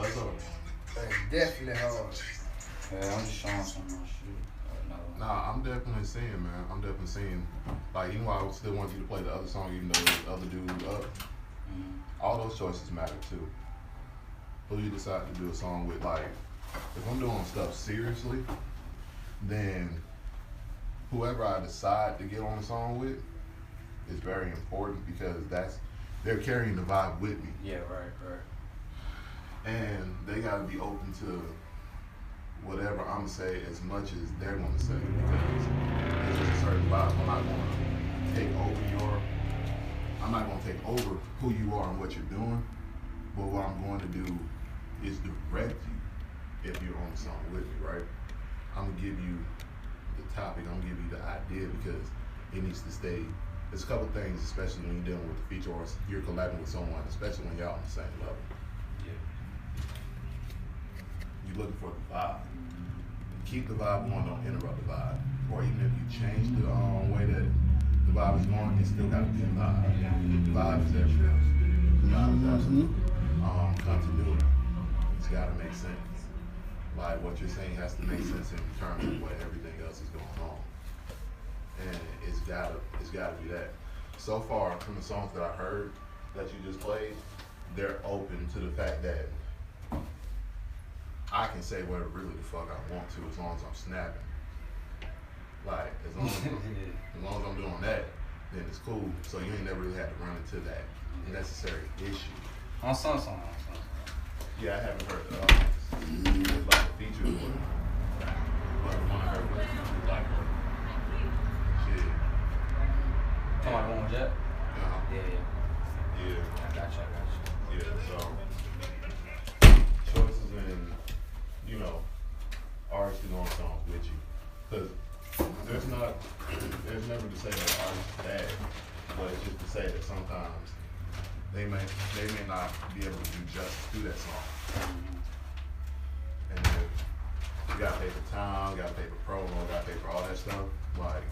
That's all. That's definitely hard. Yeah, I'm just showing some of my shit. Nah, I'm definitely seeing, man. I'm definitely seeing. Like, even while I still want you to play the other song, even though the other dude up, all those choices matter too. Who you decide to do a song with, like, if I'm doing stuff seriously, then whoever I decide to get on the song with is very important because they're carrying the vibe with me. Yeah, right. And they gotta be open to whatever I'm gonna say as much as they're gonna say because there's just a certain vibe. I'm not gonna take over who you are and what you're doing, but what I'm going to do is direct you if you're on the song with me, right? I'm gonna give you the topic, I'm gonna give you the idea because it needs to stay. There's a couple things, especially when you're dealing with the feature or you're collabing with someone, especially when y'all on the same level. You're looking for the vibe. Keep the vibe going, don't interrupt the vibe. Or even if you change the way that the vibe is going, it still got to be a vibe. The vibe is everything. The vibe is absolute continuity. It's got to make sense. Like what you're saying has to make sense in terms of what everything else is going on. And it's gotta be that. So far, from the songs that I heard that you just played, they're open to the fact that I can say whatever really the fuck I want to as long as I'm snapping. Like, as long as I'm doing that, then it's cool. So you ain't never really had to run into that necessary issue. On some song. Yeah, I haven't heard like a feature of it. But the one I heard was like shit. Come on, going with Jet? Yeah. I got you. Yeah, so choices in, artists to go on songs with you. Because there's never to say that artists is bad, but it's just to say that sometimes they may not be able to do justice to that song. And then you gotta pay for time, gotta pay for promo, gotta pay for all that stuff. Like,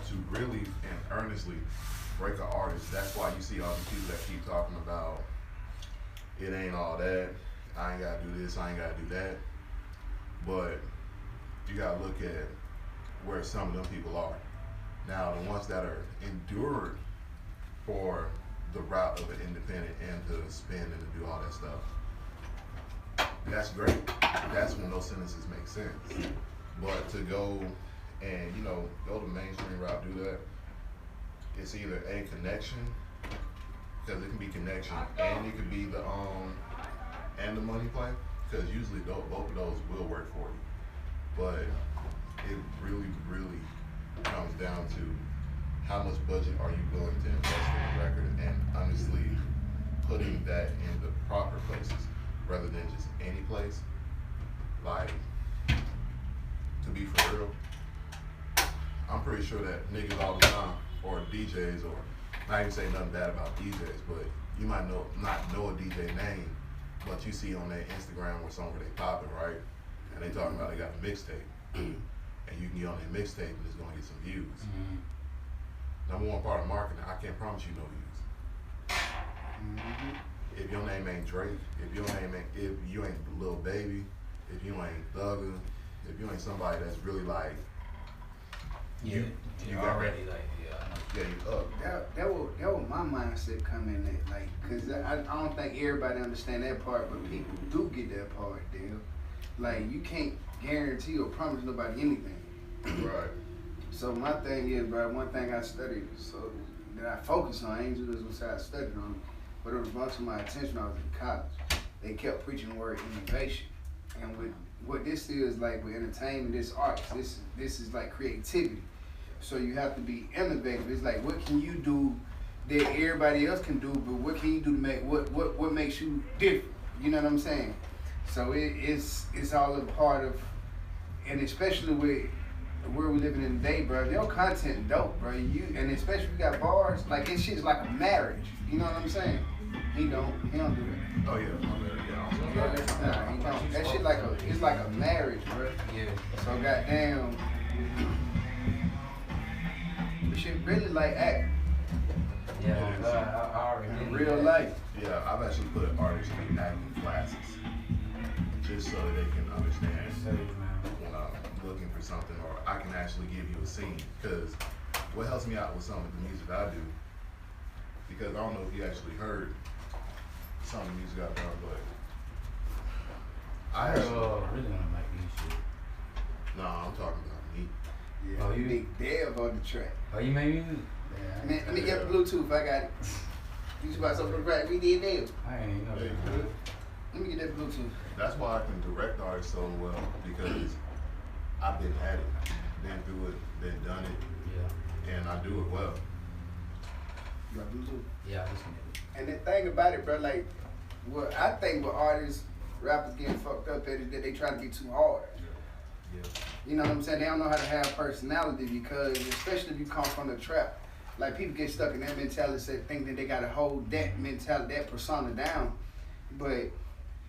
to really and earnestly break an artist, that's why you see all these people that keep talking about it ain't all that, I ain't gotta do this, I ain't gotta do that. But you gotta look at where some of them people are. Now, the ones that are endured for the route of an independent and to spin and to do all that stuff, that's great. That's when those sentences make sense. But to go and, go the mainstream route, do that, it's either a connection, because it can be connection, and it could be the money play, because usually both of those will work for you. But it really, really comes down to how much budget are you willing to invest in a record, and honestly putting that in the proper places rather than just any place. Like, to be for real, I'm pretty sure that niggas all the time, or DJs, or not even say nothing bad about DJs, but you might not know a DJ name, but you see on their Instagram or somewhere they popping, right? And they talking about they got a mixtape. And you can get on their mixtape and it's gonna get some views. Number one part of marketing, I can't promise you no views. If your name ain't Drake, if you ain't Lil Baby, if you ain't Thugger, if you ain't somebody that's really like, you already like, yeah, you up. That was my mindset coming in, like, cause I don't think everybody understand that part, but people do get that part, Dale. Like, you can't guarantee or promise nobody anything. Right. So my thing is, bro, one thing I studied, so that I focus on, I ain't do this what I studied on, but it was brought to my attention when I was in college. They kept preaching the word innovation. And with what this is, like with entertainment, this art, this is like creativity. So you have to be innovative. It's like, what can you do that everybody else can do, but what can you do to make, what makes you different? You know what I'm saying? So it's all a part of, and especially with where we living in today, bro, your content dope, bro. And especially if you got bars, like this shit's like a marriage. You know what I'm saying? He don't do that. Oh yeah, He don't. That shit it's like a marriage, bro. Yeah. So goddamn, this shit really like act. Yeah, I already in real life. Yeah, I've actually put artists in acting classes just so that they can understand when I'm looking for something, or I can actually give you a scene. Because what helps me out with some of the music I do, because I don't know if you actually heard some of the music I've done, but I actually really gonna make these shit. no, I'm talking about me. Yeah, Oh, you- Big Dev on the track. Oh, you made music? Man, let me get the Bluetooth. I got it. You about something to write? We did Dev. I ain't even know Hey, that. good. Let me get that Bluetooth. That's why I can direct artists so well, because I've been at it, been through it, been done it, Yeah. and I do it well. You got Bluetooth? Yeah, I listen to it. And the thing about it, bro, like, what I think what artists, rappers getting fucked up at is that they try to be too hard. Yeah. You know what I'm saying? They don't know how to have personality because, especially if you come from the trap, like people get stuck in that mentality, say, think that they gotta hold that mentality, that persona down. But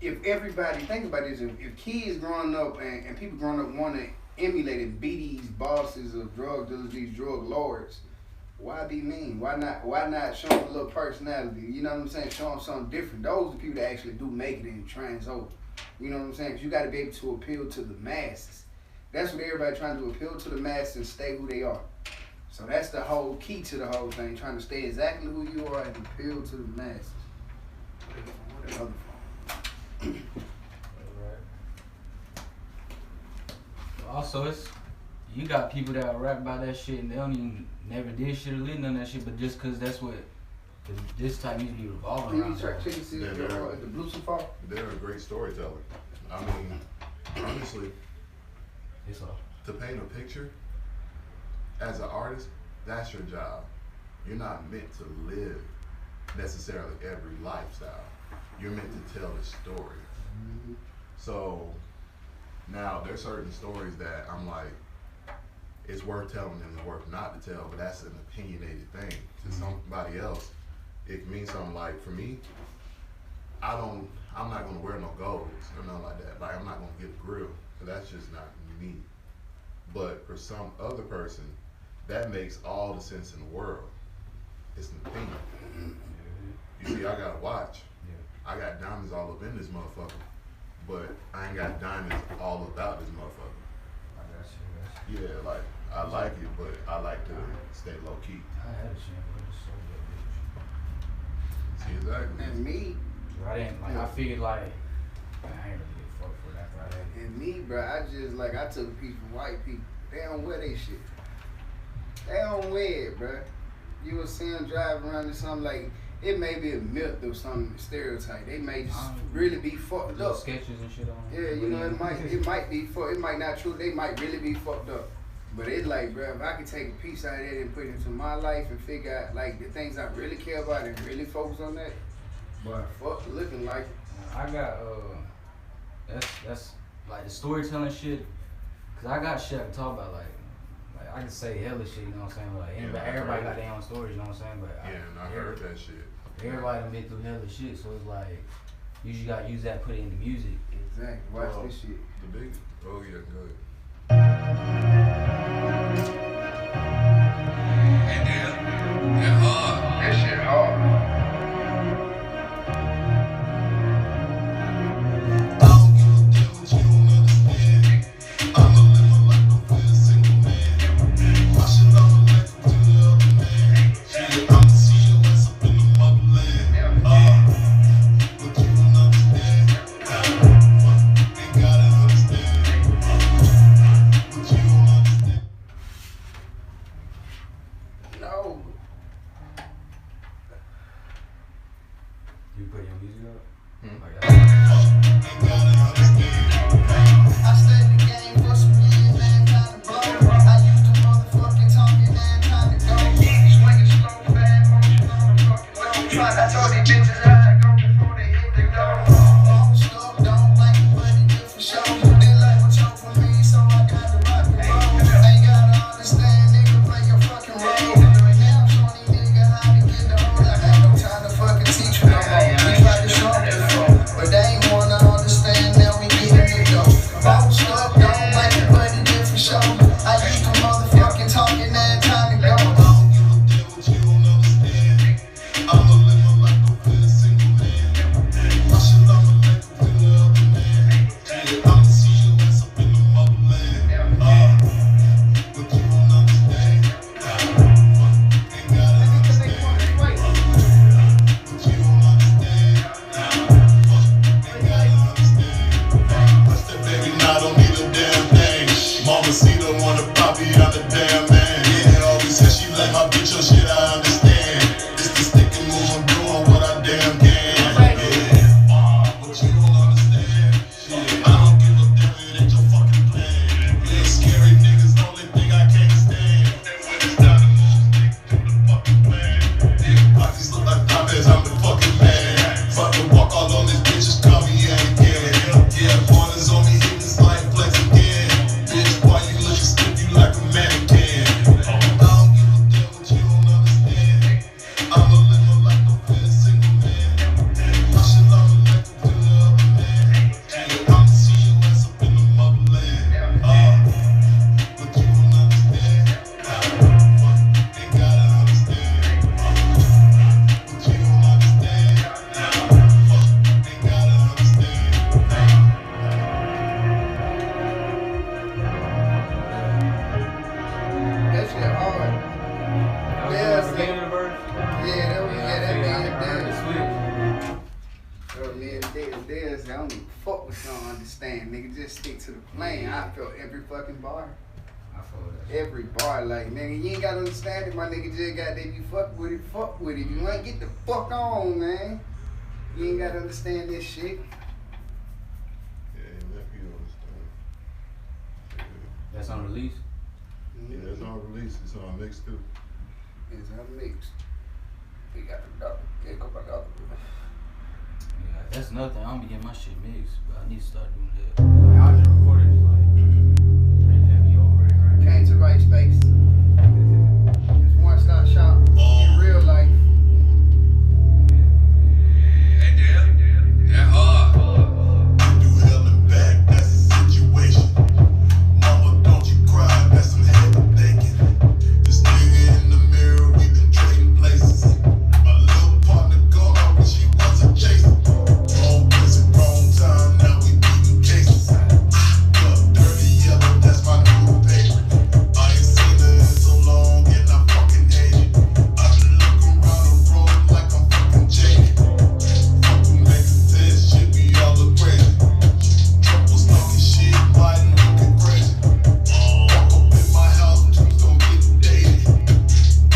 if everybody, think about this, if kids growing up and people growing up want to emulate and be these bosses of drug dealers, these drug lords, why be mean? Why not show them a little personality? You know what I'm saying? Show them something different. Those are the people that actually do make it and trans over. You know what I'm saying? 'Cause you got to be able to appeal to the masses. That's what everybody trying to do, appeal to the masses and stay who they are. So that's the whole key to the whole thing, trying to stay exactly who you are and appeal to the masses. What the other phone? Also, you got people that rap about that shit and they don't even never did shit or lit none of that shit, but just cause that's what this type music be revolving Can around. you check and see if the Bluetooth phone? They're a great storyteller. I mean, honestly, It's all. to paint a picture, as an artist, that's your job. You're not meant to live necessarily every lifestyle. You're meant to tell the story. Mm-hmm. So now there's certain stories that I'm like, it's worth telling and it's worth not to tell, but that's an opinionated thing. To somebody else, it means something. Like for me, I'm not gonna wear no golds or nothing like that. Like I'm not gonna get a grill, so that's just not me. But for some other person, that makes all the sense in the world. It's an opinion. You see, I got a watch. I got diamonds all up in this motherfucker, but I ain't got diamonds all about this motherfucker. I got you. Yeah, like I like it, but I like to stay low key. I had a shit, but it's so good, See exactly. And me, bitch. I didn't like. I figured like I ain't really give a fuck for that Friday. And me, bro, I just like I took a piece from white people. They don't wear they shit. They don't wear it, bro. You will see them drive around in something like it may be a myth or some stereotype. They may just really be fucked Little up. sketches and shit on. Yeah, you know it might be it might not true. They might really be fucked up. But it's like, bro, if I could take a piece out of that and put it into my life and figure out like the things I really care about and really focus on that, but fuck looking like. I got that's like the storytelling shit. Cause I got shit I can talk about like I can say hella shit, you know what I'm saying? Like everybody got their own stories, you know what I'm saying? But Yeah, and I heard that shit. everybody done been through hella shit, so it's like you just gotta use that, put it into music. Exactly. Watch Well, this shit. The big, oh yeah, good. That shit hard. No. You put your music up? Hmm. Like that? I stayed the game for some years, man, time to blow. I used to motherfucking talking, man, time to go. Swinging slow, bad motion on the fucking low. I told these bitches how I go before they hit the door. All stuff, don't like it, but it good for show. They like what y'all for me, so I got to rock and roll. Ain't gotta understand, nigga, play your fucking role. Now I'm showing these niggas how to get the hold. I ain't no time to fucking teach you no more. We tried to show them before, but they ain't wanna understand. then there's I don't even fuck with you don't understand, nigga. Just stick to the plan. I felt every fucking bar. I feel that. Every bar, like, nigga, you ain't gotta understand it, my nigga. Just got that you fuck with it, fuck with it. You ain't get the fuck on, man. You ain't gotta understand this shit. Yeah, let you understand. That's on release? Yeah, it's on release. It's on mix too. It's unmixed. We got the double. Yeah, go back out. Yeah, that's another thing. I don't be getting my shit mixed, but I need to start doing that. Like, I just recorded it, like, pretty heavy over it. Came to the right space. It's one stop shop in real life. Hey, damn, that hard. Do hell and back, that's the situation. Mama, don't you cry, that's some heavy thinking. This nigga in the mirror, we been trading places. My little partner gone, I wish he was a chaser. Wrong place at wrong time, now we beating cases. Look, dirty yellow, that's my new favorite. I ain't seen her in so long, and I fucking hate it. I been looking around the road like I'm fucking jaded. Fucking making sense, shit, we all look crazy. Couples talking shit, biting, looking crazy. Walk up in my house, twos don't get dated.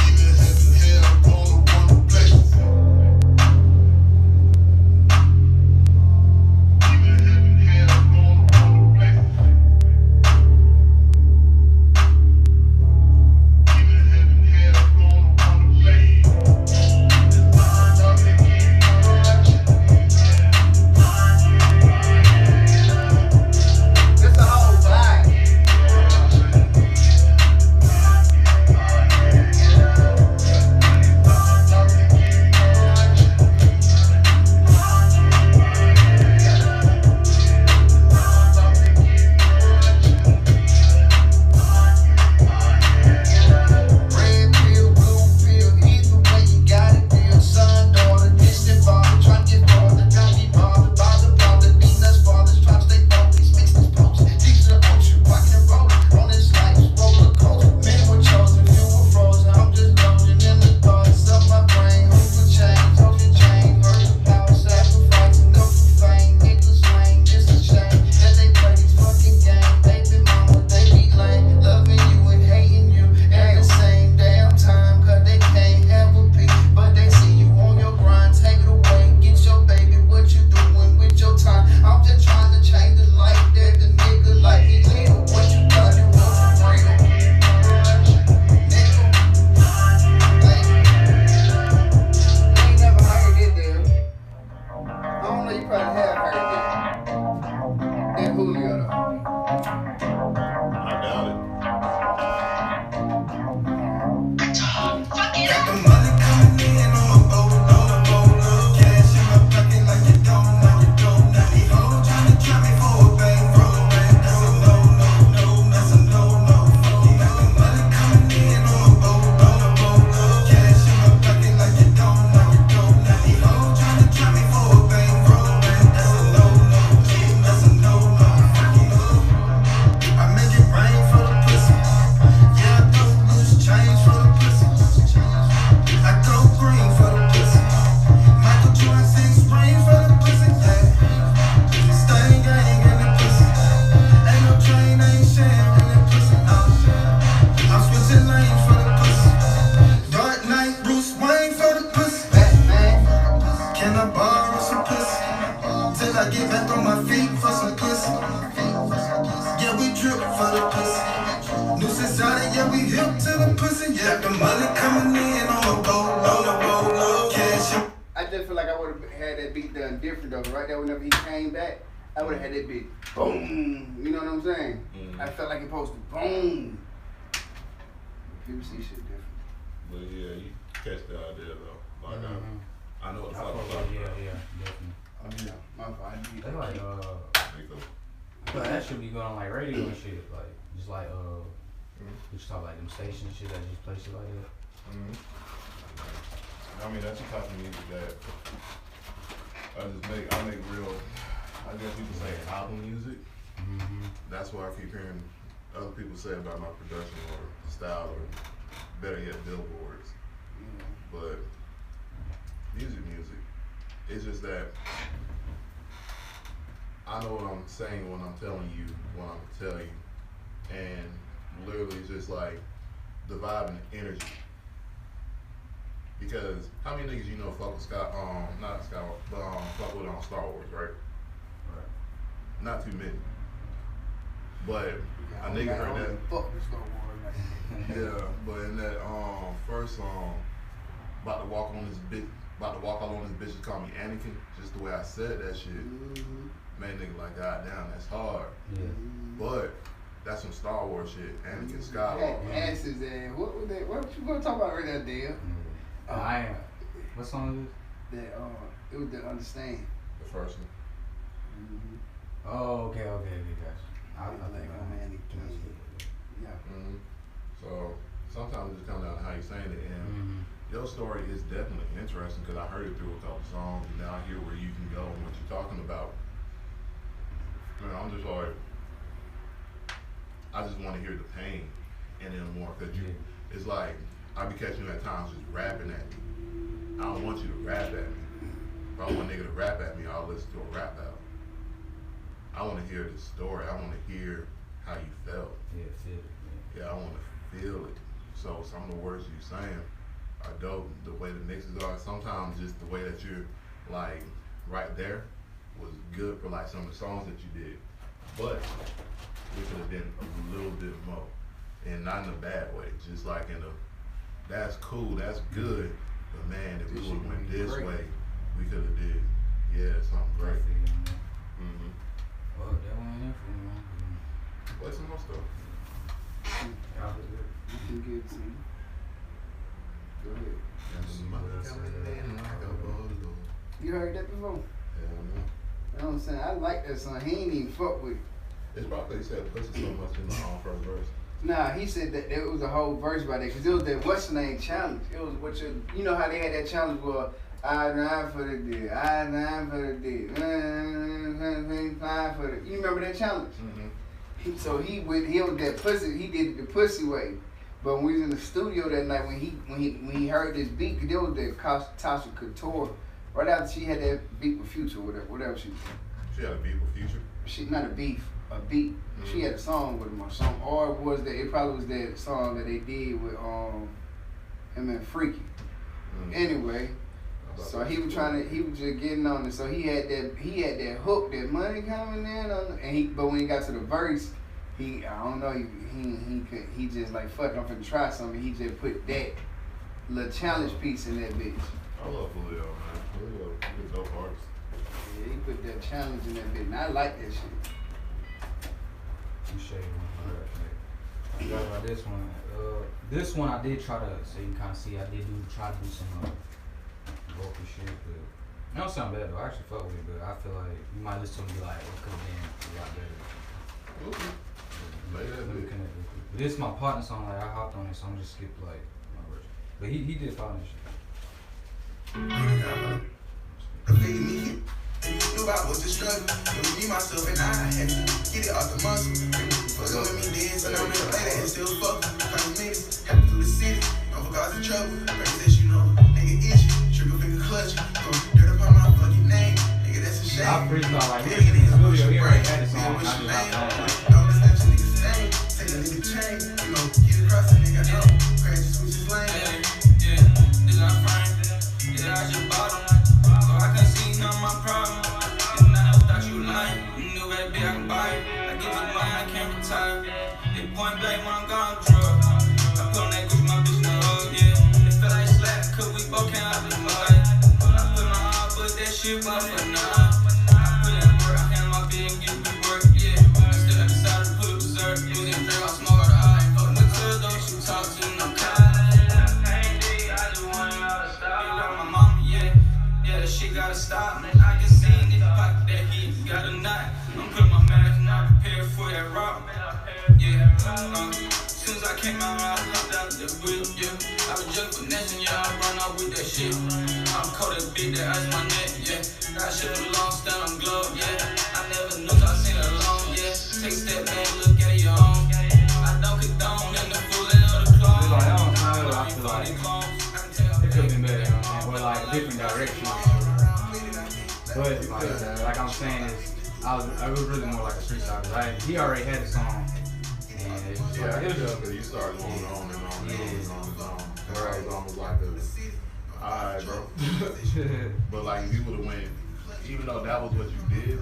Even heaven, hell, gonna run the places. Even heaven, hell, gonna run the places. Even heaven, hell, gonna run the places. It's a whole vibe. Red pill, blue pill, either way you got it, deal. Son, daughter, distant father, trying to get farther, trying to be bothered by the problem. Being us fathers, trying to stay focused, mix this post, deep to the ocean, rocking and rolling on this life's roller coaster. Men were chosen, few were frozen. I'm just loading in the thoughts of my brain. Hope for change, heard the power, sacrificing, go for fame, niggas lame. It's a shame that they play these fucking games. Baby mama, they be lame, loving you and hating you at the same damn time. Cause they can't have a peace, but they see you on your grind. Take it away, get your baby, what you doing with your time? I'm just trying to change the life that the nigga like me live. What you got, you want for real? Nigga, like, I ain't never heard it there. I don't know, you probably have heard that. That Julio though. I doubt it. Got the money coming in on my boat, cash in my pocket like you don't. Now these hoes tryna trap me for a bankroll, that's a no. That's a no. Got the money coming in on my boat, cash in my pocket like you don't. Now these hoes tryna trap me for a bankroll, that's a no. That's a no. I make it rain for the pussy. Yeah, I throw loose change for the pussy. I go green for the pussy. Michael Jordan 6 ring for the pussy. Yeah. Stain gang in the pussy. Ain't no train, ain't sharing in the pussy. I'm switching lanes for the pussy. Dark Knight, Bruce Wayne for the pussy. Batman. Can I borrow some pussy? Till I get back on my feet for some pussy. Yeah, we drip for the pussy. New society, yeah, we hip to the pussy. Yeah, the money coming in on a boat, cash. I just feel like I would have had that beat done different though. Right there, whenever he came back, I would have had that beat boom. You know what I'm saying? I felt like it supposed to boom. People see shit different. But yeah, you catch the idea though. Like I know what the I fuck fuck I'm with talking it, about. yeah, definitely. Oh yeah, my fault. I need They like, Nico. but that should be going on like radio and shit, like, just like, we just talk like them stations and shit that just play shit like that. I mean, that's the type of music that I make real, I guess you could say album music. That's what I keep hearing other people say about my production or style or better yet billboards. But music. It's just that I know what I'm saying when I'm telling you what I'm gonna tell you, and literally it's just like the vibe and the energy. Because how many niggas you know fuck with not Scott, but fuck with Star Wars, right? Right. Not too many. But a nigga heard that. Fuck with Star Wars. Yeah, but in that first song, about to walk out on this bitch and call me Anakin, just the way I said that shit. Mm-hmm. Man, nigga, like, goddamn, that's hard. Yeah. But that's some Star Wars shit. Anakin Skywalker. Asses and what was that? What you gonna talk about right now, Dale? I ain't. What song is That it was the Understand. The first one. Mm-hmm. it? Oh, okay, gotcha. I like man, yeah. Mm-hmm. So sometimes it just comes down to how you saying it, and Mm-hmm. your story is definitely interesting because I heard it through a couple songs, and now I hear where you can go and what you're talking about. Man, I'm just like, I just want to hear the pain in it more because it's like I be catching you at times just rapping at me. I don't want you to rap at me. If I want a nigga to rap at me, I'll listen to a rap album. I want to hear the story. I want to hear how you felt. Yeah, feel it. Yeah, I want to feel it. So some of the words you're saying are dope. The way the mixes are, sometimes just the way that you're like right there was good for like some of the songs that you did. But it could have been a little bit more, and not in a bad way. Just like in a, that's cool, that's good. But man, if we would have went this way, we could have did, something great. Mm-hmm. Well, that one ain't for me, man. Play some more stuff. Y'all was good. You can give it to me. Go ahead. And the money coming in like a bottle. You heard that before? Hell no. You know what I'm saying? I like that song. He ain't even fuck with it. It's probably he said pussy so much in the first verse. Nah, he said that there was a whole verse about that because it was that what's the name challenge. It was what you know how they had that challenge where I ride for the dick, I ride for the dick, for the. You remember that challenge? Mm-hmm. So he was that pussy. He did it the pussy way. But when we was in the studio that night, when he heard this beat, cause there was that Tasha Couture. Right after she had that beat with Future, whatever she. She had a beat with Future. She not a beef, a beat. Mm-hmm. She had a song with him or something, or it probably was that song that they did with him and Freaky. Mm-hmm. Anyway, so he was just getting on it. So he had that hook, that money coming in on, but when he got to the verse, I don't know, he just like fuck, I'm finna try something. He just put that little challenge piece in that bitch. I love Julio, man. Julio, he's a dope artist. Yeah, he put that challenge in that bitch, and I like that shit. You shade one. I forgot about this one. This one I did try to, so you can kind of see, I did try to do some vocal shit, but it don't sound bad though. I actually fuck with it, but I feel like you might listen to it and be like, it could have been a lot better. Okay. Lay that bitch. But this is my partner song, like I hopped on it, so I'm just skip like my version. But he did follow this shit. Me. Knew I was the struggle. It was me, myself, and I had to get it off the muscle. Fuckin' with me then, so I'm in the play and still fuckin'. Couple minutes, happy through the city. Don't fuck cause the trouble. Brains that you know, nigga itchy. Trigger finger clutch. Throw dirt up on my fucking name. Nigga, that's a shame. I freestyle like this in the studio, he already had a song. I just hopped on. All the steps a nigga same. Take a nigga chain. You know, get across a nigga out. Crash and switch his lane. Yeah, this our friend. Yeah, I just bought him. So I can see none of my problem. It's not without you lying. You knew that bitch I can buy it. I get to mine, I can't retire. It point blank when I'm gone drug. I put on that Gucci, my bitch in the hug, yeah. It felt like slap, cause we both came out the mud. I put my heart, but that shit was for nah. I put in work, I handle my big and get good work, yeah. I still have decided to put a berserk. You was in drink, I smoke the eye. Fuck the club, don't you talk to no kind. Yeah, that shit gotta stop, man. I can see in the pocket that he got a knot. I'm putting my mask and I'm prepared for that rock. Yeah, soon as I came out, I hopped out the whip, yeah. I was just finessing, yeah, I run out with that shit. I'm cold as bitch, that ice my neck, yeah. That shit was long, stand on glove, yeah. I never knew I seen it alone, yeah. Take a step back, look at your own. I don't condone in the fooling of the clone. I feel like it could have been better, or like a different direction. But like I'm saying, is I was really more like a freestyle. 'Cause he already had a song, and it was Yeah, like, it was because you started going on and on and on and on and on. And I was almost like alright, bro. But like, if you would have went, even though that was what you did,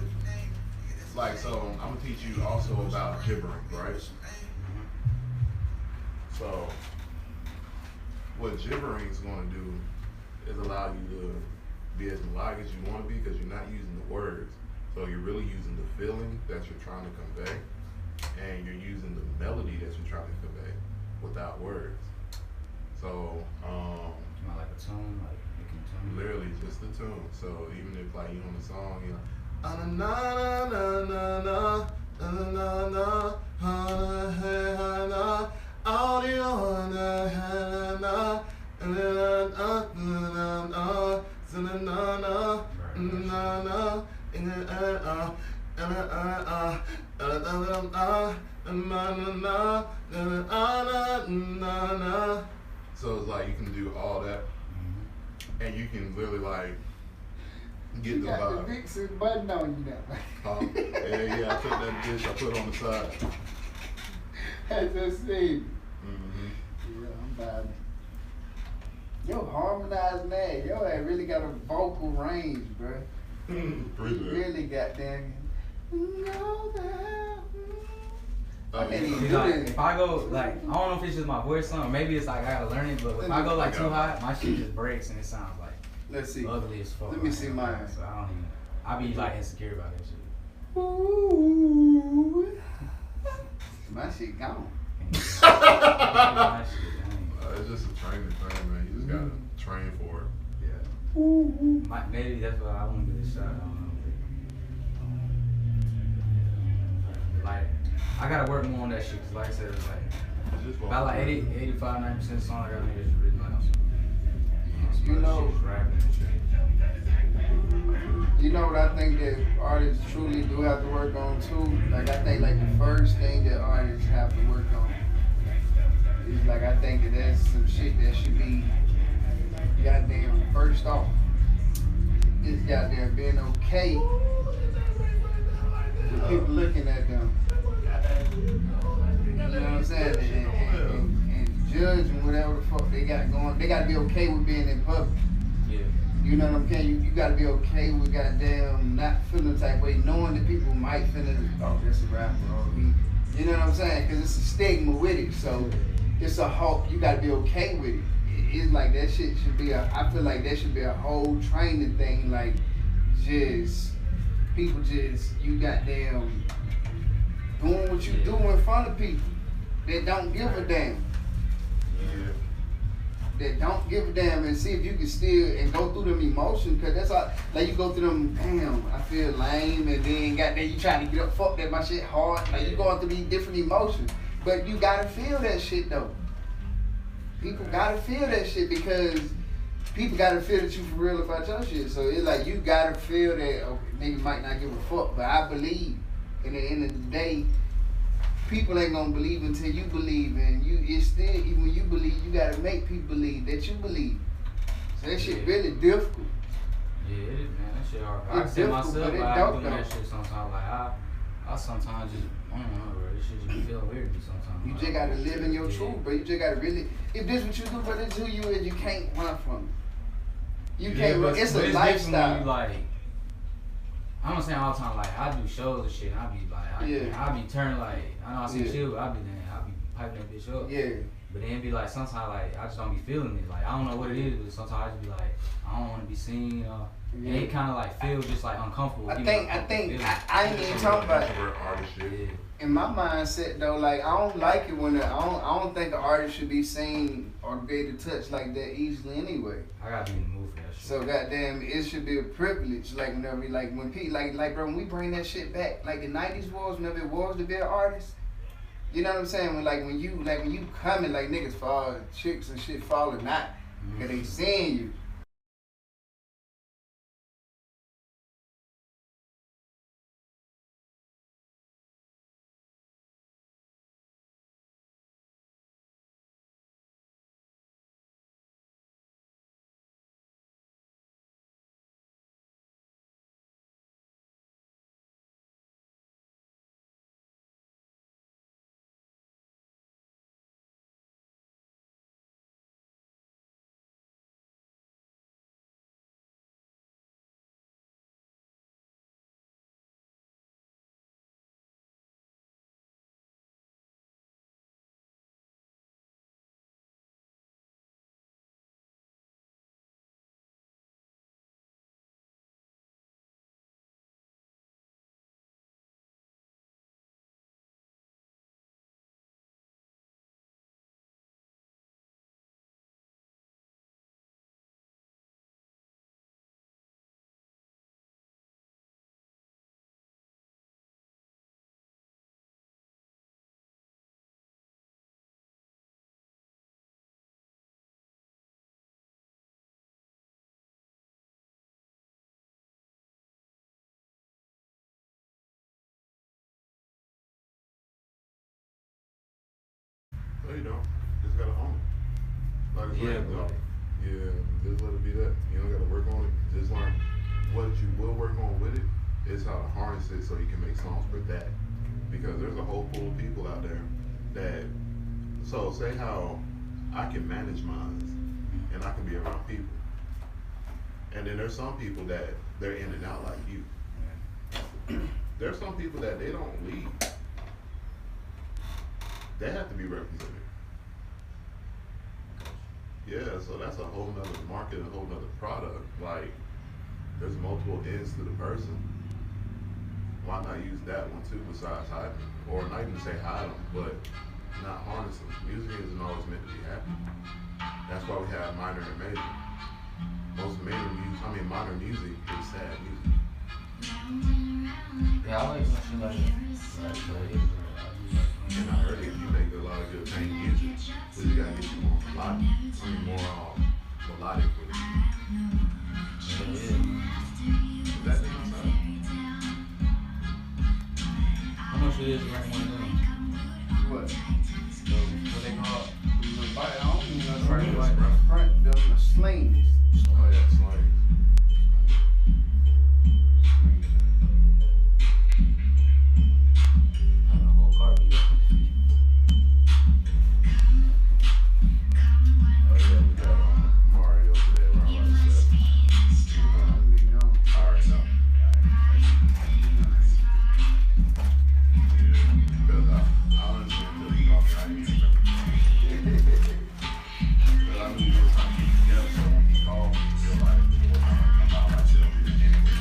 like, so I'm gonna teach you also about gibbering, right? So what gibbering is gonna do is allow you to be as melodic as you want to be because you're not using the words. So you're really using the feeling that you're trying to convey, and you're using the melody that you're trying to convey without words. So, like a tune, like making a tune. literally just the tune. So even if like you on the song, you're like, ah, na na na na na na na na na na na all the na na na na na na na na so it's like you can do all that, and you can really like get You the got the vibe. mixing button on you now. Yeah, I took that dish, I put it on the side. That's just it. Mm-hmm. Yeah, I'm vibing. Yo, harmonizing that. Yo, that really got a vocal range, bro. Pretty good. Really goddamn. Know that. Oh, I can't yeah. even See, do like, this. if I go like, I don't know if it's just my voice or something, maybe it's like I gotta learn it, but if I go like too high, my shit just breaks and it sounds like Let's see. ugly as fuck. Let me right see now. mine. So I be like insecure about that shit. Ooh. My shit gone. My shit, I ain't- It's just a training thing, man. You just gotta train for it. Yeah. Ooh. Maybe that's why I want to give it a shot. I don't know. Like, I gotta work more on that shit, cause like I said, it's like, It's just for about like 80, 85, 90% of the song I got niggas written out. You know- rapping and shit. You know what I think that artists truly do have to work on too? Like I think like the first thing that artists have to work on is like I think that there's some shit that should be goddamn first off. Is goddamn being okay with people looking at them. You know what I'm saying? And judging whatever the fuck they got going. They gotta be okay with being in public. Yeah. You know what I'm saying? You gotta be okay with goddamn not feeling the type way, knowing that people might feel it. Oh, that's a rapper. Oh, you know what I'm saying? Because it's a stigma with it. So it's a whole. You gotta be okay with it. It's like that shit should be a. I feel like that should be a whole training thing. Like just people just you goddamn doing what you do in front of people that don't give a damn. Yeah. That don't give a damn and see if you can still and go through them emotions, cause that's all like you go through them, damn, I feel lame, and then goddamn you trying to get up, fuck that my shit hard, like you going through these different emotions. But you gotta feel that shit though. People gotta feel that shit because people gotta feel that you for real about your shit. So it's like you gotta feel that okay, niggas might not give a fuck, but I believe in the end of the day, people ain't gonna believe until you believe, and it's still even when you believe, you gotta make people believe that you believe. So that shit really difficult. Yeah, it is, man. That shit hard. I It's see difficult, myself but it like dope, doing that though. shit sometimes. Like I sometimes just I don't know, bro. This shit just be feeling weird to me sometimes. You Like, just gotta live in your yeah. truth, but you just gotta really. If this what you do, but it's who you is, you can't run from it. You Yeah, can't run. but It's a different when lifestyle. you like, I'm saying all the time, like I do shows and shit. I be like, Yeah. I be turning like I know I see Yeah. shit, but I be piping that bitch up. Yeah. But then be like sometimes like I just don't be feeling it. Like I don't know what it is, but sometimes I just be like I don't want to be seen. And it kind of like feel just like uncomfortable. I give me think uncomfortable feeling. I ain't even talking about. Introvert artist shit. Yeah. In my mindset though, like I don't like it when I don't think an artist should be seen or be able to touch like that easily anyway. I gotta be in the mood for that shit. So goddamn, it should be a privilege. Like whenever, like when people, like bro, when we bring that shit back, like the '90s was, whenever it was to be an artist. You know what I'm saying? When you coming, like niggas fall, chicks and shit fall or not, cause they seeing you. like I Yeah, said, but yeah, just let it be that. You don't gotta work on it. Just learn what you will work on with it is how to harness it so you can make songs for that. Because there's a whole pool of people out there that, so say how I can manage minds and I can be around people. And then there's some people that they're in and out like you. There's some people that they don't leave. They have to be represented. Yeah, so that's a whole nother market, a whole nother product. Like, there's multiple ends to the person. Why not use that one too besides hiding them? Or not even say hide them, but not harness them. Music isn't always meant to be happy. That's why we have minor and major. Most modern music is sad music. yeah, I like when shit like that. And I heard it, you make a lot of good pain music. So you gotta get you more melodic. Melodic with it. Is that the outside? How much it is to rent one of them? What? What they call it? I don't even know Front, the right? front, the slings. Oh yeah, slang. The whole car be Oh yeah, we got Mario today around like 7. I already know. Yeah, because I honestly until he called me, I didn't even remember. Because I knew he was trying to keep it together, so when he called me, I feel like, well, I'm gonna come out myself here anyway.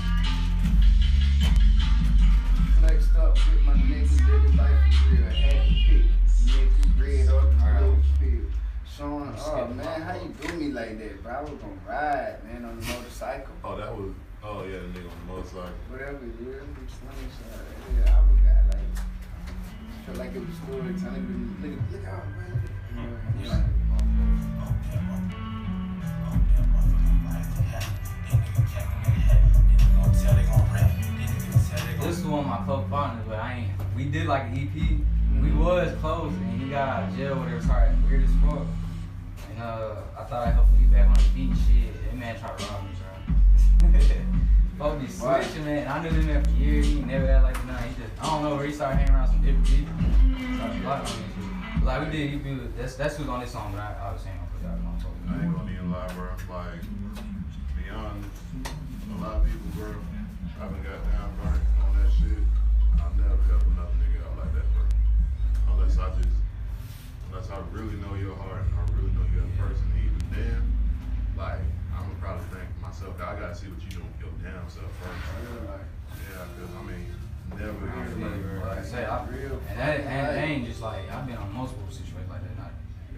Flexed up with my niggas, living life is real. Had to pick. Niggas, red or the blue pill. Showing, oh man, how you do me like that, bro? I was gonna ride, man, on the motorcycle. Oh, that was, oh yeah, the nigga on the motorcycle. Whatever it is, I'm slinging shot. Yeah, I was got like, felt like it was storytelling. Look out, man. You know, This is one of my close partners, but we did like an EP. We was close, and he got out of jail when it was hard, weird as fuck. And I thought I'd help him get back on the beat and shit. That man tried to rob me, bro. Fuck be switching, man. I knew this man for years. He never had like nothing. He just, I don't know where he started hanging around some different people. Started blocking me and shit. Like we did EP, that's who's on this song, but I was saying I'll put that on. I ain't gonna even lie, bro. Like, beyond a lot of people, bro, I've been got down burnt on that shit. I've never helped another nigga out like that, bro. Unless I really know your heart and I really know you as a person. Even then, like, I'm gonna probably think to myself, I gotta see what you doing with your damn self first. Yeah, cause I mean, never hear Like I say, and that ain't just like, I've been on multiple situations like that. Not,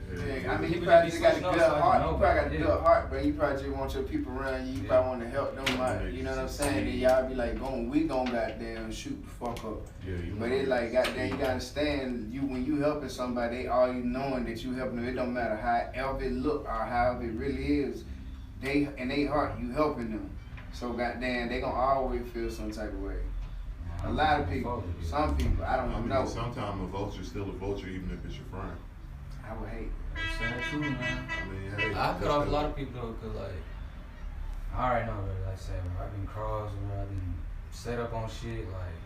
yeah, I mean, you People probably just just be got a switching good up, so I heart. can You know probably got a about it. good heart, but you probably just want your people around you. You Yeah. probably want to help them out. You know what I'm saying? Then y'all be like, we gon' goddamn shoot the fuck up. Yeah, you But it like, goddamn, you gotta understand, when you helping somebody, they already knowing that you helping them. It don't matter however it look or however it really is. They, in their heart, you helping them. So goddamn, they gonna always feel some type of way. A lot of people, some people, I don't know. Sometimes a vulture's still a vulture, even if it's your friend. I would hate. sad too, man. I mean, hey, I cut off a lot of people though, cause like, I already know, bro, like I said, bro, I've been crossed, bro, I've been set up on shit, like,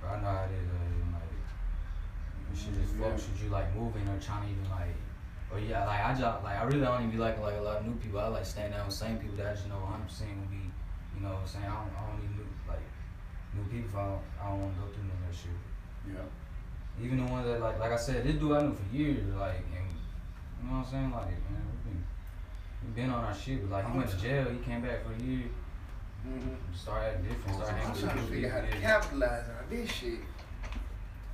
bro, I know how it is, like, shit just fucks with you, like, moving or trying to even, like, or yeah, like, I really don't even be liking, like, a lot of new people. I like staying down with the same people that I just know 100% will be, you know what I'm saying, I don't need new people if I don't want to go through none of that shit. Yeah. Even the ones that, like I said, this dude I knew for years, like, and, you know what I'm saying, like, man, we been on our shit, but, like, he went to jail, he came back for a year, started acting different, started I'm hanging trying to with figure out how to people. capitalize on this shit.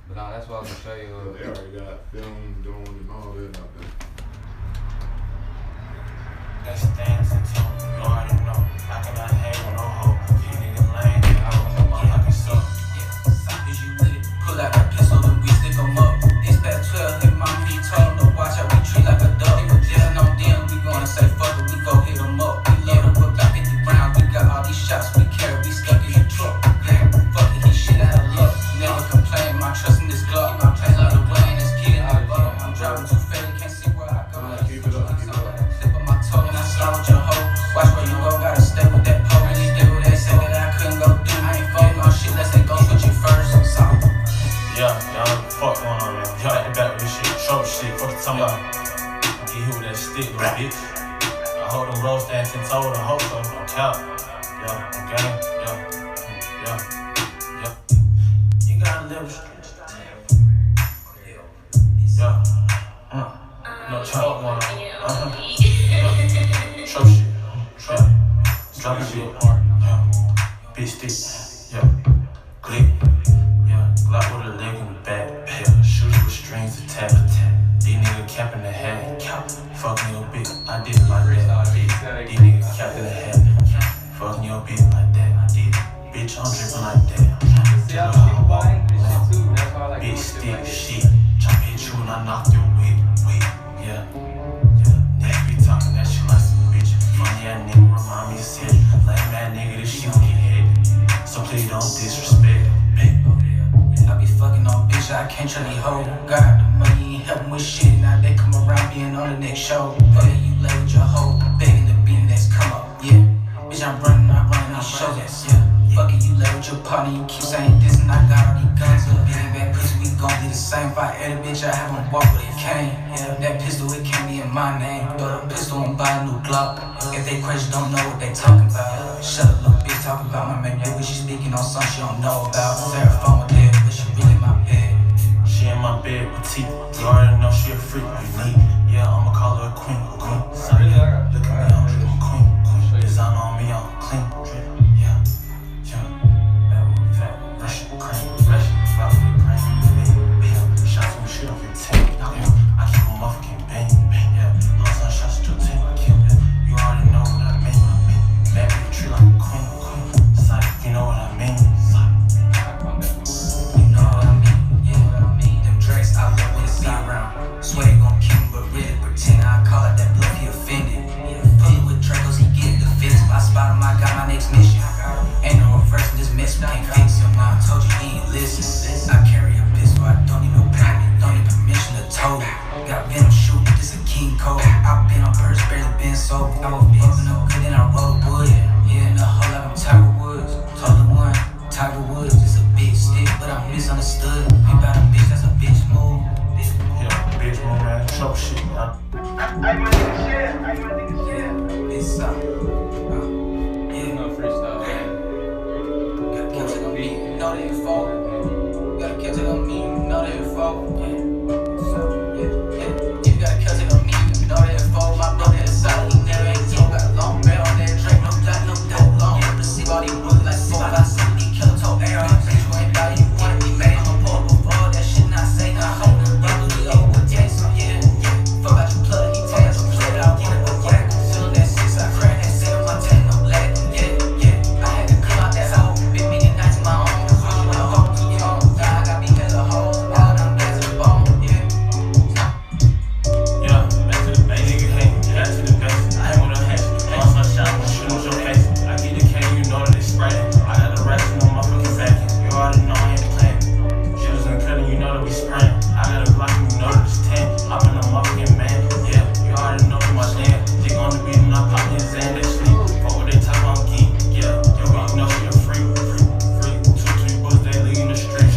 But nah, that's what I was gonna show you. They already got film doing and all that out there. That's things until you already know. How can I hang with no hope? You niggas lame, I don't know my fucking stuff. Yeah, is you with it? Pull out that pistol and we stick 'em up. It's back 12, hit mama, he told him to watch how we treat like a dog. If we're dealing on them, we gonna say fuck it, we go hit 'em up. We love to whip out 50 rounds, we got all these shots we carry, we stuck in the truck. Yeah, fuck it, he shit out of luck. Never complain, my trust in this Glock. My plans out the way and it's getting out of luck. I'm driving too fast, can't see where I go. Keep it up, keep it up. Somebody get hit with that stick, little bitch. I hold them roll stand 10 toe with a hoe, so no cap. Yeah, okay, yeah. You gotta live street. Yeah, no talk one. Show shit. Drop it shit. Bitch stick. Yeah. Click. Yeah. Glock with a leg in the back. Yeah. Shooter with strings attached. These niggas capping the hat. Fucking your bitch. I did it like that. These niggas capping the hat. Fucking your bitch like that. I did it. Bitch, I'm dripping like that. Bitch stick shit. Try to hit you and I knock your wig. Yeah. Niggas be talking that shit like some bitch. Funny ass nigga remind me of shit. Lame ass nigga, this shit gon' get headed. So please don't disrespect. I be fucking on bitch, I can't trust these hoes. Got the money, ain't helping with shit. Now they come around being on the next show. Fucking you lay with your hoe, begging to be the next come up. Yeah, bitch, I'm running these shows. Yeah, fucking you lay with your partner, you keep saying this and I got all these guns up. Big bad pussy, we gon' be the same. If I add a bitch, I have them walk with a cane. Yeah, that pistol, it can't be in my name. But a pistol and buy a new Glock. If they question, don't know what they talking about. Shut up, little bitch, talking about my man. Maybe she speaking on something she don't know about. Sarah phone with that, but she really in my bed. She in my bed with teeth. You already know she a freak, unique. Yeah, I'ma call her a queen. Sorry, look at me, I'm drippin' queen. Design on me, I'm clean. Yeah. Bad with fat, Russian cream. Fly with the cream. Shots when shoot off your tank. I keep a motherfucking bang. Yeah, all sun shots to your tank. I kill it. You already know what I mean. Back in the tree like a queen. Psych, you know what I mean. You know what I mean. Yeah, them drakes I love when it's be around. Swear they gon' kill me, but really pretend I call it that bluff, he offended. Fuckin' with Dracos, he get defensive. I spot him, I got my next mission. Ain't no reversing this mess, we can't fix him. Now I told you he ain't listen. I carry a pistol, I don't need no permit, don't need permission to tote it. Got venom shooting, this a king code. I been on birds, barely been sober. I was bumping up good, then I rolled wood. Yeah, in the hole like I'm Tiger Woods. Told the one, Tiger Woods, it's a big stick, but I'm misunderstood. You about a bitch, that's a bitch move. Yeah, bitch move, man. Show shit, man. It's up. Yeah, no freestyle. Gotta catch it on me, you know they info. Gotta catch it on me, you know they info. You gotta catch it on me, you know they info. My brother is solid, he never ain't told. Got a long barrel on that drink, no doubt, no doubt. Long hair, receive all these bullets like 4 by 70 killer toe. AR, bitch, you ain't about it, you wanna be made. I'm a pull before that shit, not say not hope. Yeah, we over with taste, so yeah. Fuck out your plug, he take us a play, I want it, but yeah. Feeling that 6, I crack that 7, my 10, no black. Yeah, I had to cut out that hoe. Big meaning nights my own. I got me hella hoes, all them days of bone, yeah. Yeah, back to the base, nigga, hey, back to the base. I ain't with no hate, lost my shot, when shoot on your face. I get the K, you know that they spraying. I got the rest on my fucking vacuum. You already know I ain't playing. Shooters and cutting, you know that we spraying. I got a Glock, you know that it's 10. I'm in a motherfucking man, yeah. You already know my damn. Dick on the beat and I pop in Zan, they sleep. Fuck what they talk about geek, yeah. You already know she a freak. 2-3 bullets, they leave in the street.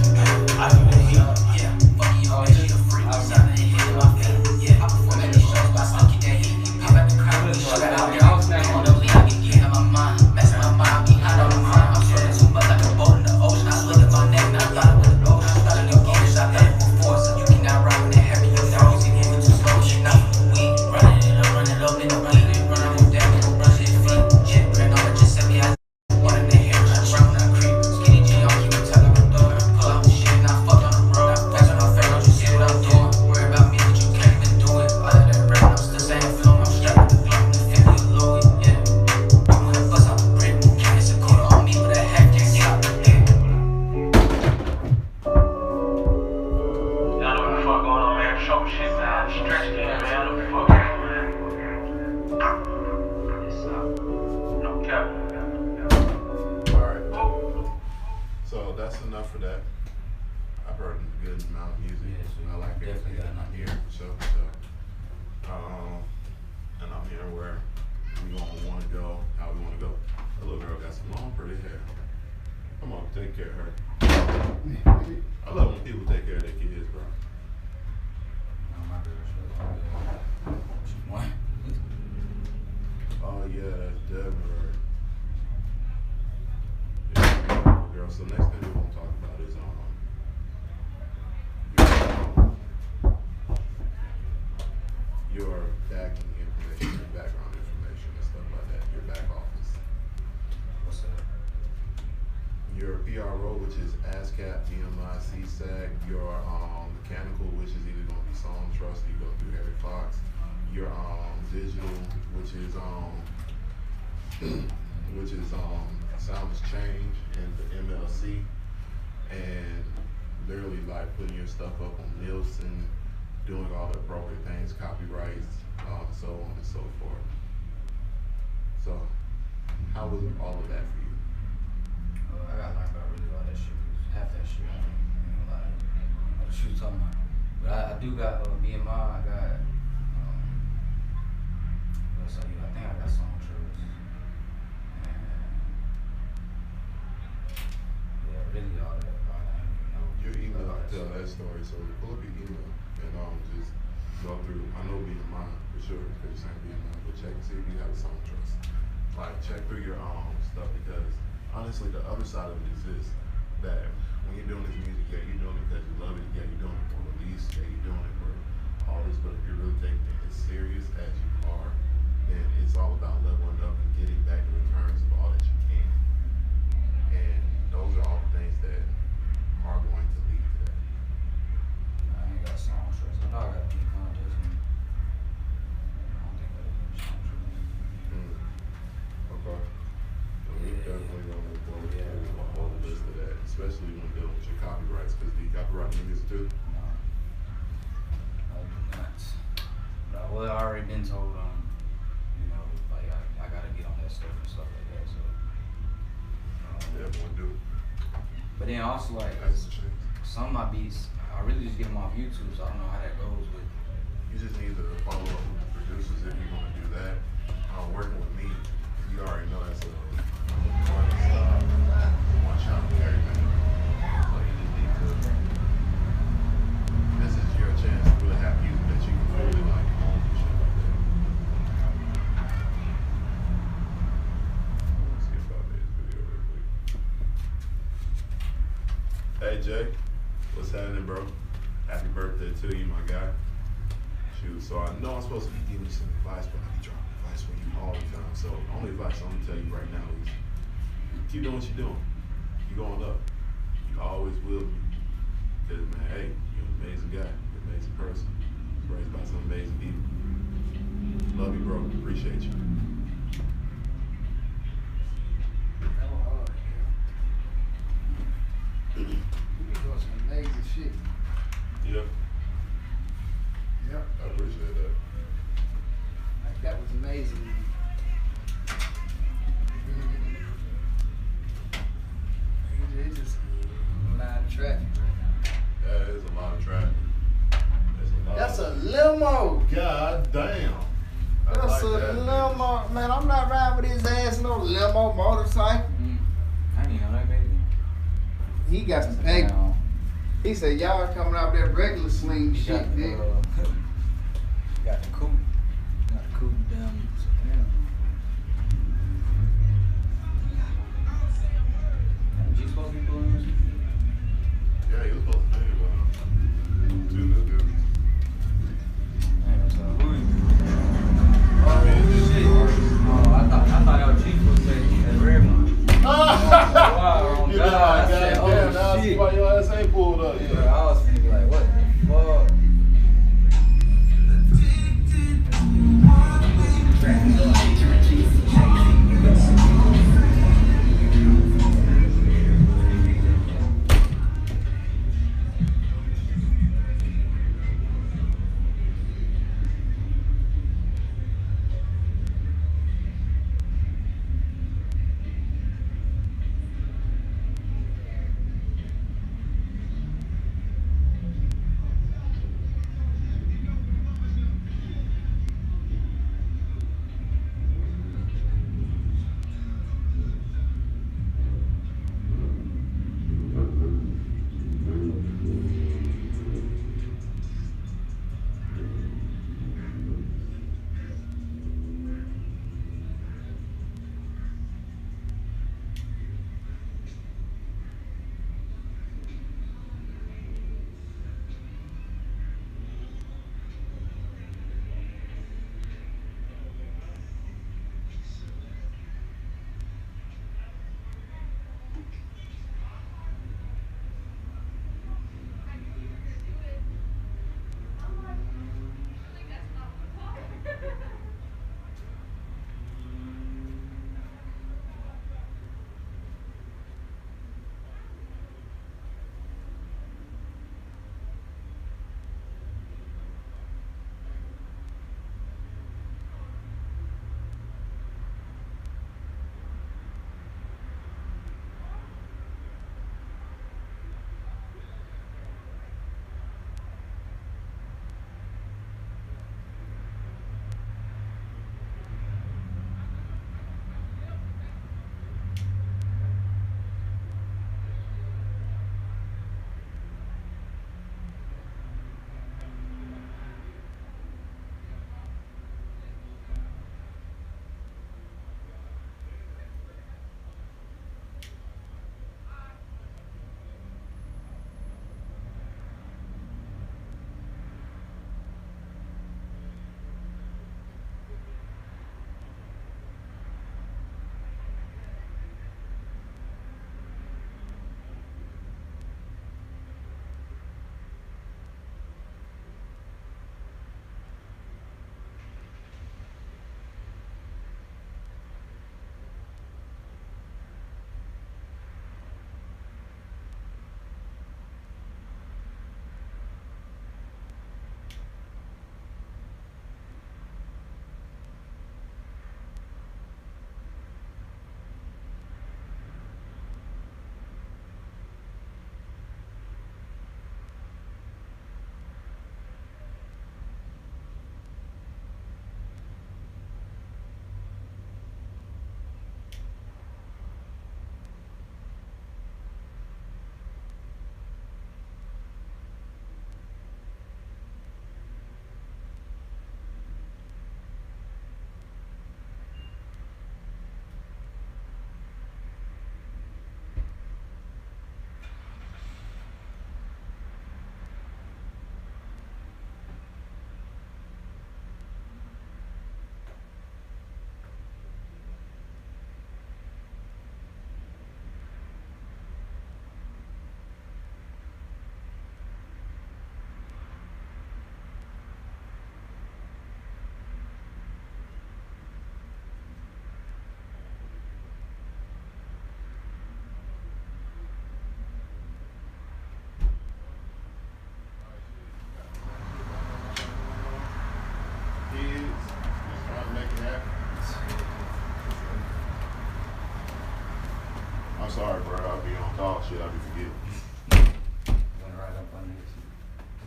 I feel the heat, yeah. Fuck you, bitch, she a freak. Sign the hit in my feet, yeah. I perform at these shows, but I still keep that heat. I'm at the crowd, we shut out there. On the lead, I get geek in my mind. Messing my mind, be hot on the mind. I'm sweating too much like a boat in the ocean. I look at my neck and I thought it was a boat. I started new games, I thought it was before. So you cannot ride when they heavy, you know. You moving too slow, shit not for the weed. Running it up in the weed. Running with that, we gon' brush his feet. Yeah, brand on, just send me out. One in the hair, I run when I creep. Skinny G, I'll keep it tight like a door. Pull out the shit and I fuck on the road. Fast on my face, don't you see what I'm doing? Worry about me, but you can't even do it. All of that rap, I'm still saying film. I'm strapped with the Glock and the 50 Louis, yeah. I'm gonna bust out the brick. Can't miss a quarter on me, but that hat can't stop, yeah. Y'all know what the fuck going on, man. Show shit, man. Stretch game, man. Know what the fuck going on, man. No cap. Alright. So that's enough for that. I've heard a good amount of music. Yeah, I like definitely everything got I'm hearing for sure. And I'm hearing where we gonna wanna go, how we wanna go. That little girl got some long pretty hair. Come on, take care of her. I love when people take care of their kids, bro. My girl, So next thing we're gonna talk about is your backing information, your background information, and stuff like that. Your back office. What's that? Your PRO, which is ASCAP, BMI, CSAC. Your mechanical, which is either gonna be Song Trust, you go through Harry Fox. Your digital, which is Sounds Change and the MLC, and literally like putting your stuff up on Nielsen, doing all the appropriate things, copyrights, so on and so forth. So, how was all of that for you? I gotta learn about really all that shit. 'Cause half that shit, I ain't gonna lie. What she was talking about. But I do got BMI. I got what else I use? I think I got Song Trust. And yeah, really all that. Your email, I tell that story. So pull up your email and just go through. I know BMI for sure because you're saying BMI, but check and see if you have a Song Trust. Like check through your stuff because honestly, the other side of it is this: that when you're doing this music, yeah, you're doing it because you love it. Yeah, you're doing it for release. Yeah, you're doing it for all this. But if you're really taking it as serious as you are, then it's all about leveling up and getting back the returns of all that you can. And those are all the things that are going to lead to that. I ain't got Song Trust. I know I got BMI. I don't think I got Song Trust. Okay. So we're definitely going to go through a whole list of that, especially when dealing with your copyrights, because do you copyright your music too? No, I do not. But I already been told, you know, like I gotta get on that stuff and stuff like that. So, Everyone do. but then also like That's the truth. some of my beats, I really just get them off YouTube, so I don't know how that goes. But You just need to follow up with the producers if you want to do that. Working with me, you already know that's a one-stop, one-shot everything. So you just need to. This is your chance to really have music that you can really like own and shit like that. Let's see about this video real quick. Hey Jay, what's happening, bro? Happy birthday to you, my guy. Shoot, so I know I'm supposed to be giving you some advice, but I be dropping advice for you all the time. So the only advice I'm gonna tell you right now is keep doing what you're doing. You're going up. You always will be. Because man, hey, you're an amazing guy. You're an amazing person. Raised by some amazing people. Love you, bro. Appreciate you. You be doing some amazing shit. Yep, Yep. I appreciate that. Like that was amazing. It's just a lot of traffic right Yeah, there's a lot of traffic. There's a now. lot. That's a limo. God damn. I That's like a that, limo. Man, I'm not riding with his ass no limo motorcycle. I didn't even know that, baby. He got some paper. He said, y'all coming out that regular sling You shit, got the, nigga. got the coupe. Got the coupe down. You supposed to be doing this? Yeah, he was supposed to do it. Two new dudes. Oh shit! Oh, I thought LG was saying that red one. Wow, You God, I said, goddamn, oh now I see shit. why your ass ain't pulled up. Bro, Yeah. I was finna be like, what the fuck?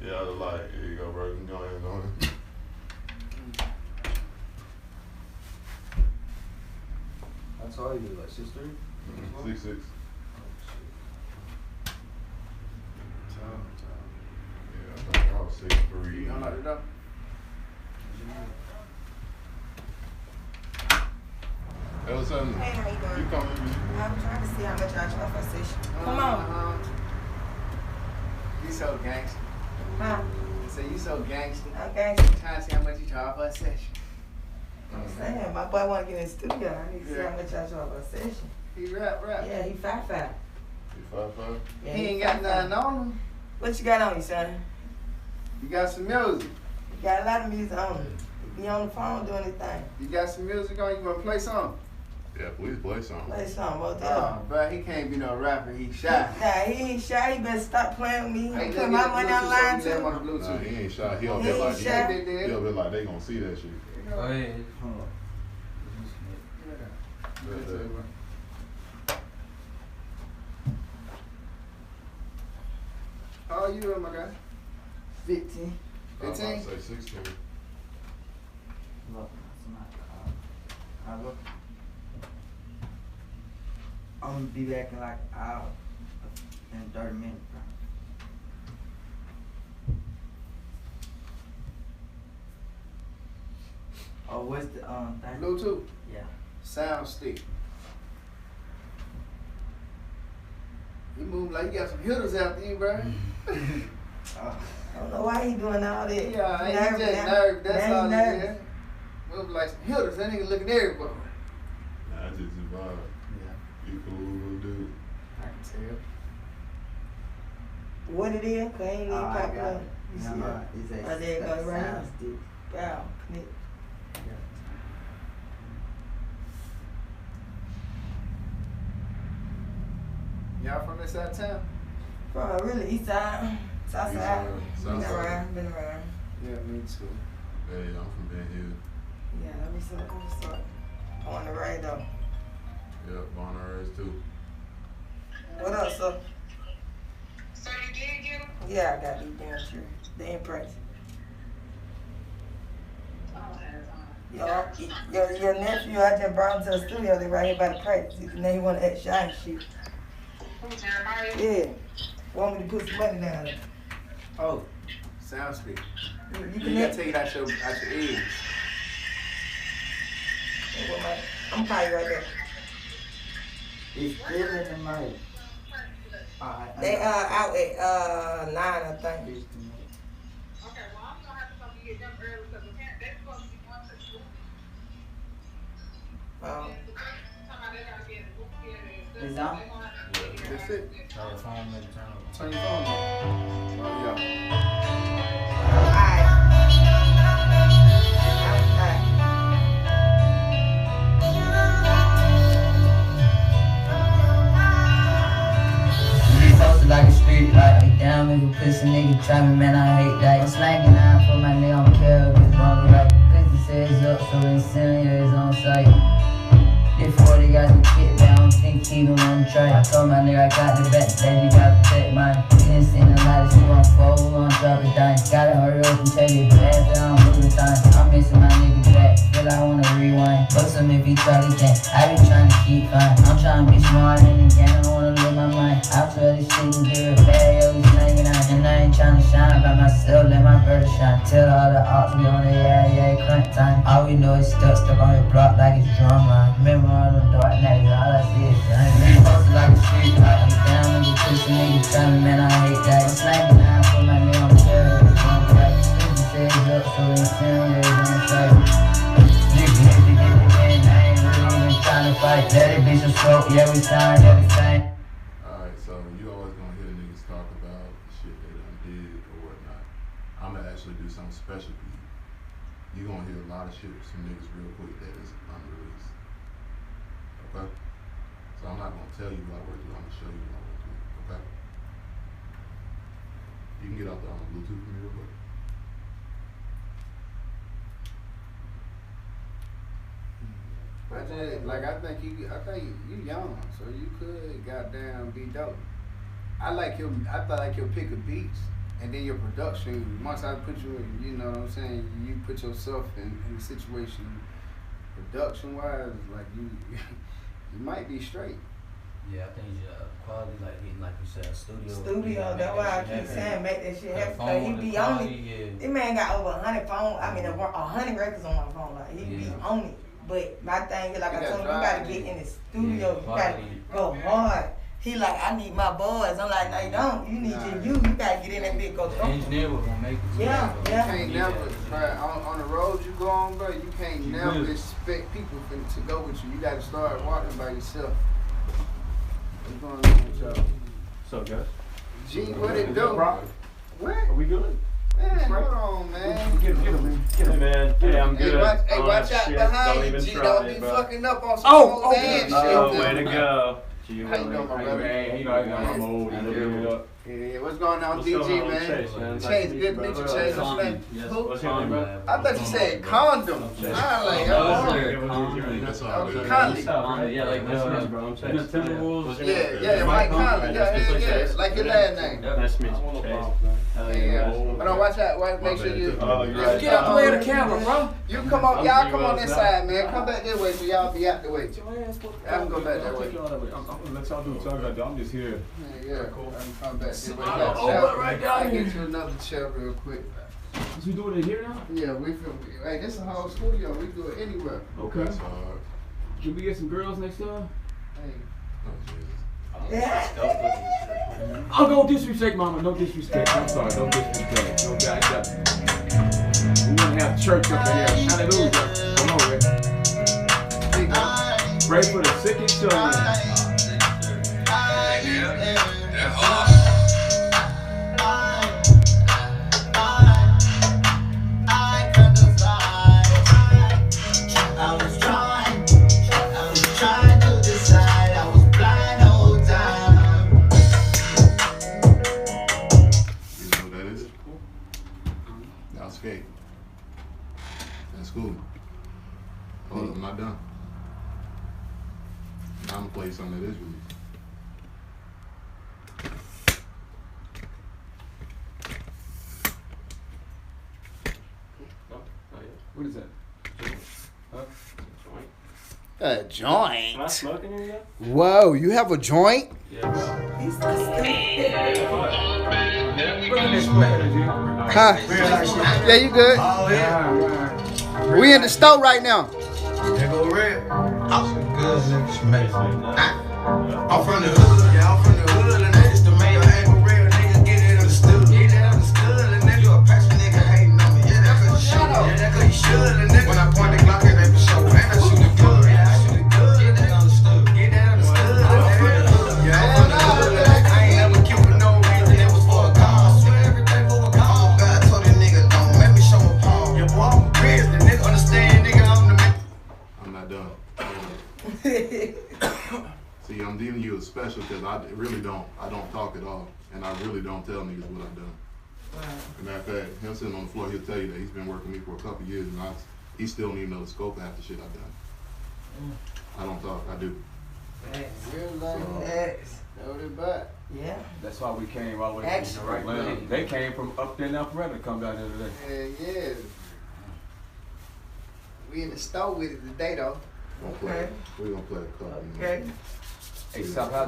Yeah, I was like, here you go, bro. You can go ahead and go ahead. That's all you do, like 6'3"? 6'6". Yeah, I think I was 6'3". You don't like it though? Hey, what's happening? Hey, how you You doing? come with me. I'm trying to see how much I charge for a session. Come on. You so gangster. Huh? So you so gangster. Okay. Trying to see how much you charge for a session. I'm saying, my boy want to get in the studio. I need to see Yeah. how much I charge for a session. He rap. Yeah, he 5'5". You 5'5"? Yeah, He ain't got 5'5". nothing on him. What you got on you, son? You got some music. You got a lot of music on you. You be on the phone doing anything. You got some music on. You gonna play something? Yeah, please play something. Play something, what the Oh, bro, he can't be no rapper. He shy. Nah, he ain't shy. He better stop playing with me. Hey, He let put me my get money Bluetooth online so you let him too. on the Nah, Bluetooth. he ain't shy. He up He there ain't like shy. Yeah, they did. he up there like they gonna see that shit. Oh, yeah. Hold on. How old you, my guy? 15. I was about 15? to say 16. Look, that's not I look. I'm gonna be back in like an hour and 30 minutes, bro. Oh, what's the thing? Bluetooth. Yeah. Sound stick. You move like you got some hitters after you, bro. I don't know why he doing all that. Yeah, ain't Nervous he just now. nervous. That's Now he all it nervous. is. Move like some hitters. That nigga looking at everybody. Nah, I just vibe. Yeah, You cool little dude. I can tell. What it is? Cause ain't even popular. You see Oh, that? there it goes right here. Wow, connect. Y'all from this side of town? From really east side, south East side. side, Been south side. around, been around. Yeah, me too. Hey, I'm from Ben Hill. Yeah, let me start. On the right though. Yep, Born and raised too. What else, sir? So you did get him? Yeah, I got these damn sure. They in practice. Your nephew, I just brought him to the studio. They right here by the practice. Now he want to act shy and shit. Who, Jeremiah? Yeah. Want me to put some money down there. Oh, sound stick. You You can gotta take it out your ears. I'm probably right there. It's still in the mic. They out at 9, I think. Okay, well, I'm gonna have to come get them early because they're supposed to be going to school. Um, Is that? That's it. Try the phone, maybe turn it. Turn your phone on. Oh, yeah. alright. Posted like a street light, like damn if a pussy nigga try me, man, I hate that. I'm slanging out for my nigga, I don't care if it's wrong or right. Pussy says up, so they send his on sight. If 40 got the kid down, think he gon' on the track. I told my nigga I got the back, baby, gotta protect mine. Didn't see no light, she gon' fall, we gon' drop it down. Gotta hurry up and tell you bad, but I'm losing time. I'm missing my nigga back, feel I wanna rewind. Bust him if he try to gang, I be trying to keep fine. I'm trying to be smart in the game, I wanna lose my mind. I tell this shit and get it bad, yo, we slanging out. And I ain't trying to shine by myself, let my brother shine. Tell all the ops we on the yeah, crunch time. All we know is stuck on your block like it's drum line. Remember all the dark nights, all I see is shine. Nigga posted like a street light, I'm down nigga pussy nigga try me, man, I hate that. I'm slanging out for my nigga, I'm scared it's one right. Pussy says up, so they send it on sight. Nigga hit to get the win, I ain't really even trying to fight. Let it be some smoke, yeah, we signed everything. Alright, so you always gonna hear niggas talk about the shit they done did or whatnot. I'ma actually do something special for you. You gonna hear a lot of shit from niggas real quick that is unreleased. Okay? So I'm not gonna tell you what I work through, I'm gonna show you what I work through. Okay? You can get out there on the Bluetooth for me real quick. I think you young, so you could goddamn be dope. I thought like your pick of beats. And then your production, once I put you in, you know what I'm saying, you put yourself in the situation, production wise, like you might be straight. Yeah, I think quality, like getting, like you said, studio. Studio, that's why I keep saying make that shit happen. Cause he be on it. This man got over 100 phones. I mean, 100 records on my phone. Like he be on it. But my thing is, like I told him, you gotta get in the studio. You gotta go hard. He like, I need my boys. I'm like, no, you don't. You need you. You gotta get in that bit. Go the engineer was gonna make it. Yeah. You can't never, bro, on the road you go on, bro, you can't never expect people to go with you. You gotta start walking by yourself. What's going on with y'all? What's up, guys? G, what it do? What? Are we good? Man, hold on, man. Get him. Hey, man. Hey, I'm good. Hey, watch out shit. behind you, G. Don't be fucking up on some old man shit. Oh, way to go. How you doing, my brother? Hey, you know I got my mode. Yeah, what's going on, What's DG, going on, man? Chase, Chase, good to meet you, Chase. What's your name? What's your name, bro? I thought you said condom. I like, That's all good. Conley. Yeah, like this, bro. I'm Chase. Yeah, Mike Conley. Yeah. Like your last name. Nice to meet you, Chase. Yeah. Hold on, watch out. Make sure you. Get out the way of the camera, bro. You come on, y'all come on this side, man. Come back this way so y'all be out the way. I can go back that way. I'm gonna let y'all do what y'all gotta do. I'm just here. Yeah, cool. I can come back this way. Right Get you another chair real quick. Is we doing it here now? Yeah, we feel. Hey, this is a whole studio. We do it anywhere. Okay. That's hard. Can we get some girls next time? Hey. Oh, Jesus. Oh, no disrespect, mama. No disrespect. I'm sorry. No disrespect. No guys. We wanna have church up in here. Hallelujah. Come on, Rick. Pray for the sick and children. Skate. That's cool. Hold up, I'm not done. Now I'm gonna play something that is released. What is that? A joint. Am I smoking in yet? Whoa, you have a joint? Yeah, bro. He's so stupid. Huh? Yeah, you good? Oh, yeah. We in the store right now. There go red. I'm good, nigga. I'm from the hood, yeah, I'm from the hood, and they used to make a ain't real nigga get it understood. Get it understood, and then you a passion nigga hating on me. Yeah, that cause you should. Yeah, that cause you should, and then when I point the Glock at they for sure, and I shoot it good. Yeah, I shoot it good. Get that understood. Get that understood. I'm from the hood, yeah, I'm from the hood. I ain't never killed no reason, it was for a cause. I swear everything for a cause. Oh God, told that nigga don't make me show a palm. Yeah, boy, I'm a biz, the nigga understand, nigga, I'm the man. I'm not done. See, I'm dealing you as special because I don't talk at all. And I really don't tell niggas what I've done. Wow. As a matter of fact, him sitting on the floor, he'll tell you that he's been working with me for a couple years and he still don't even know the scope of half the shit I've done. I don't talk, I do. Real life. Yes. Load it back. Yeah. That's why we came all the way Actually, from Atlanta. They came from up there in Alpharetta to come down here today. Yeah. We in the store with it today, though. We're gonna play a couple. Okay. Hey, stop how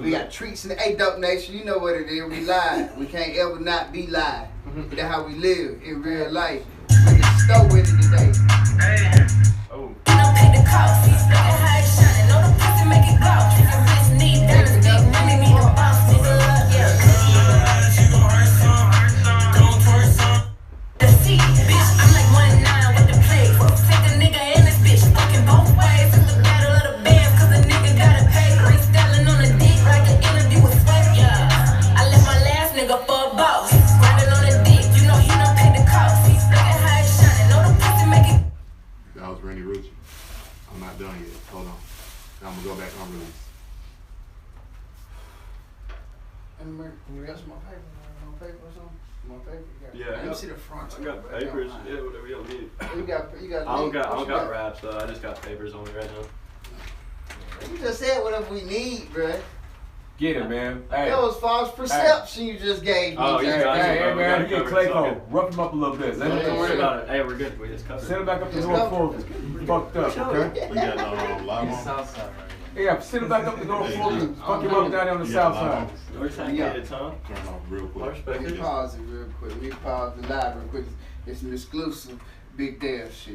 We got treats in the A-Dope Nation. You know what it is. We live. We can't ever not be live. That's how we live in real life. We in the store with it today. Oh. Don't pay the cost. Look at how it's shining. Know the pussy make it gloss. Your wrist need diamonds, big money need a boss, nigga. Yeah. The seat, bitch. I'm like 1-9 with the play. Take a nigga in this bitch, fucking both ways. It's the battle of the bands, cause a nigga gotta pay. Freestyling on the dick like an interview with Sweat. Yeah. I left my last nigga for a boss. Grinding on the dick, you know he done paid the cost. Look at how it's shining. Know the pussy make it. That was Randy Rucci. I'm not done yet. Hold on. Now I'm gonna go back on release. Can you got some more paper? More paper or something? More paper? Yeah, Let me see the front. I got papers. Yeah, whatever you need. You got I don't got raps though. I just got papers on me right now. You just said whatever we need, bruh. Get it, man. Hey. That was false perception you just gave me. Oh, you got it. Hey, We man, got it you get covered. Clay It's all Cole. good. Rough him up a little bit. Let Don't him worry about it. Hey, we're good. We just covered. Send him back up to It's North covered. Fork. Fucked up, okay? We got live on. Southside right Yeah, send him back up to North Fork and fuck him up down there on the south side. We're trying to get it, Tom. Turn off real I quick. respect Let me it. pause it real quick. We pause the live real quick. It's some exclusive Big Dale shit.